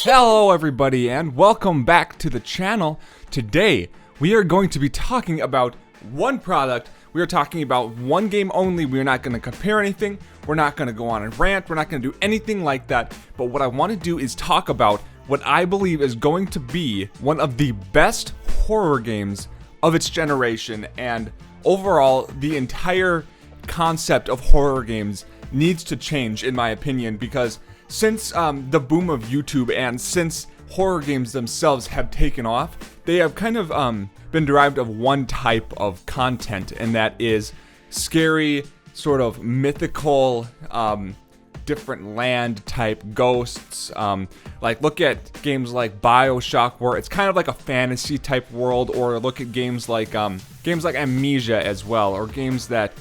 Hello everybody and welcome back to the channel. Today we are going to be talking about one product. We are talking about one game only. We are not going to compare anything. We're not going to go on and rant. We're not going to do anything like that. But what I want to do is talk about what I believe is going to be one of the best horror games of its generation, and overall the entire concept of horror games needs to change in my opinion, because since the boom of YouTube and since horror games themselves have taken off, they have kind of been derived of one type of content, and that is scary, sort of mythical, different land type ghosts. Like look at games like BioShock, where it's kind of like a fantasy type world, or look at games like Amnesia as well, or games that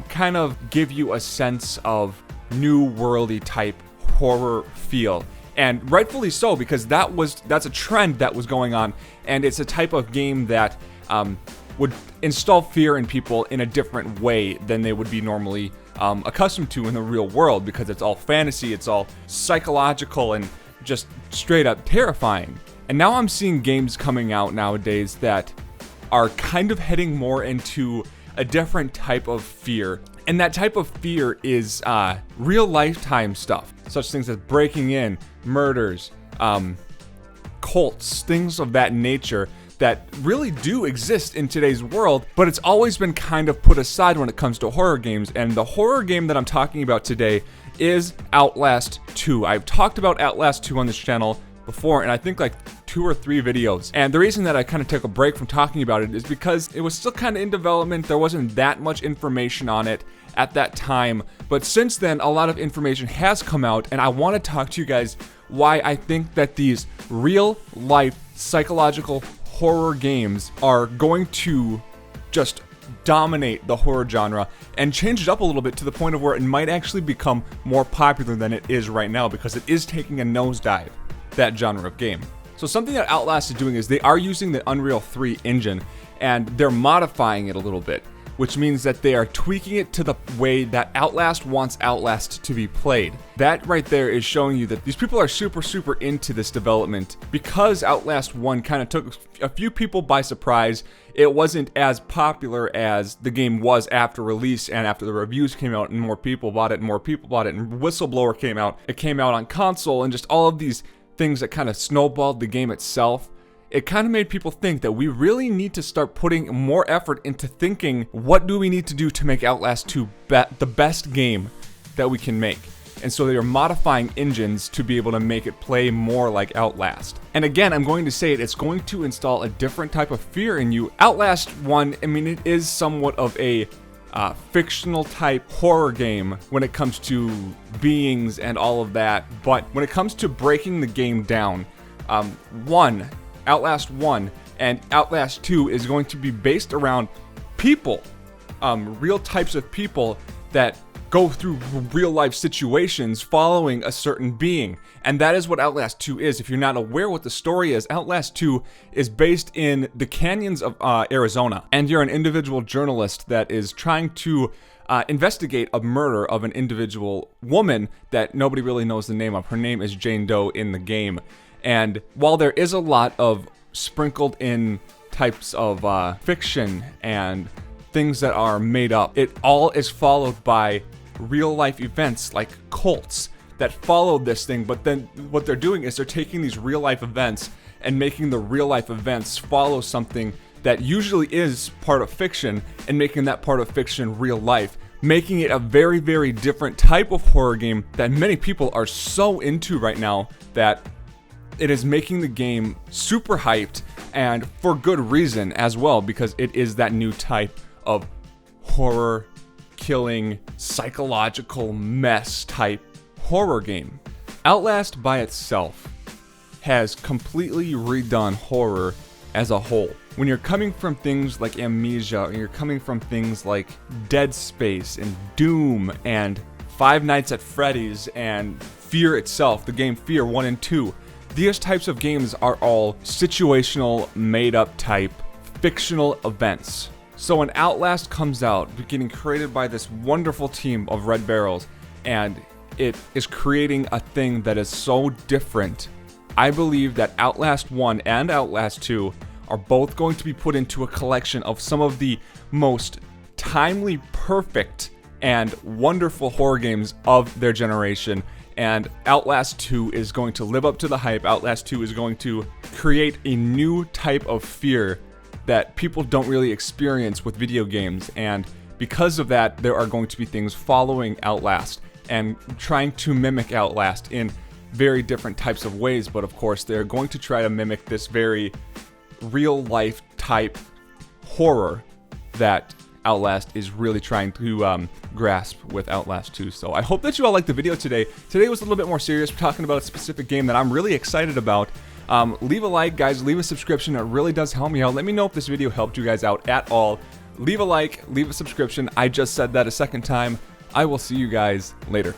kind of give you a sense of new worldy type horror feel. And rightfully so, because that's a trend that was going on, and it's a type of game that would install fear in people in a different way than they would be normally accustomed to in the real world, because it's all fantasy, it's all psychological and just straight up terrifying. And now I'm seeing games coming out nowadays that are kind of heading more into a different type of fear. And that type of fear is real lifetime stuff, such things as breaking in, murders, cults, things of that nature that really do exist in today's world, but it's always been kind of put aside when it comes to horror games. And the horror game that I'm talking about today is Outlast 2. I've talked about Outlast 2 on this channel before, and I think like 2 or 3 videos. And the reason that I kind of took a break from talking about it is because it was still kind of in development. There wasn't that much information on it at that time, but since then a lot of information has come out, and I want to talk to you guys why I think that these real life psychological horror games are going to just dominate the horror genre and change it up a little bit to the point of where it might actually become more popular than it is right now, because it is taking a nosedive, that genre of game. So something that Outlast is doing is they are using the Unreal 3 engine, and they're modifying it a little bit, which means that they are tweaking it to the way that Outlast wants Outlast to be played. That right there is showing you that these people are super into this development, because Outlast 1 kind of took a few people by surprise. It wasn't as popular as the game was after release, and after the reviews came out and more people bought it and Whistleblower came out. It came out on console, and just all of these things that kind of snowballed the game itself. It kind of made people think that we really need to start putting more effort into thinking, what do we need to do to make Outlast 2 the best game that we can make? And so they are modifying engines to be able to make it play more like Outlast. And again, I'm going to say it's going to install a different type of fear in you. Outlast 1, I mean, it is somewhat of a fictional type horror game when it comes to beings and all of that. But when it comes to breaking the game down, Outlast 1 and Outlast 2 is going to be based around people, real types of people that go through real life situations following a certain being. And that is what Outlast 2 is. If you're not aware what the story is, Outlast 2 is based in the canyons of Arizona. And you're an individual journalist that is trying to investigate a murder of an individual woman that nobody really knows the name of. Her name is Jane Doe in the game. And while there is a lot of sprinkled in types of fiction and things that are made up, it all is followed by real life events like cults that follow this thing. But then what they're doing is they're taking these real life events and making the real life events follow something that usually is part of fiction, and making that part of fiction real life, making it a very different type of horror game that many people are so into right now, that it is making the game super hyped, and for good reason as well, because it is that new type of horror, killing, psychological mess type horror game. Outlast by itself has completely redone horror as a whole. When you're coming from things like Amnesia, and you're coming from things like Dead Space and Doom and Five Nights at Freddy's and Fear itself, the game Fear 1 and 2, these types of games are all situational, made-up type, fictional events. So when Outlast comes out, getting created by this wonderful team of Red Barrels, and it is creating a thing that is so different, I believe that Outlast 1 and Outlast 2 are both going to be put into a collection of some of the most timely, perfect, and wonderful horror games of their generation. And Outlast 2 is going to live up to the hype. Outlast 2 is going to create a new type of fear that people don't really experience with video games, and because of that, there are going to be things following Outlast and trying to mimic Outlast in very different types of ways, but of course they're going to try to mimic this very real life type horror that Outlast is really trying to grasp with Outlast 2. So I hope that you all liked the video today. Today was a little bit more serious. We're talking about a specific game that I'm really excited about. Leave a like, guys, leave a subscription. It really does help me out. Let me know if this video helped you guys out at all. Leave a like, leave a subscription. I just said that a second time. I will see you guys later.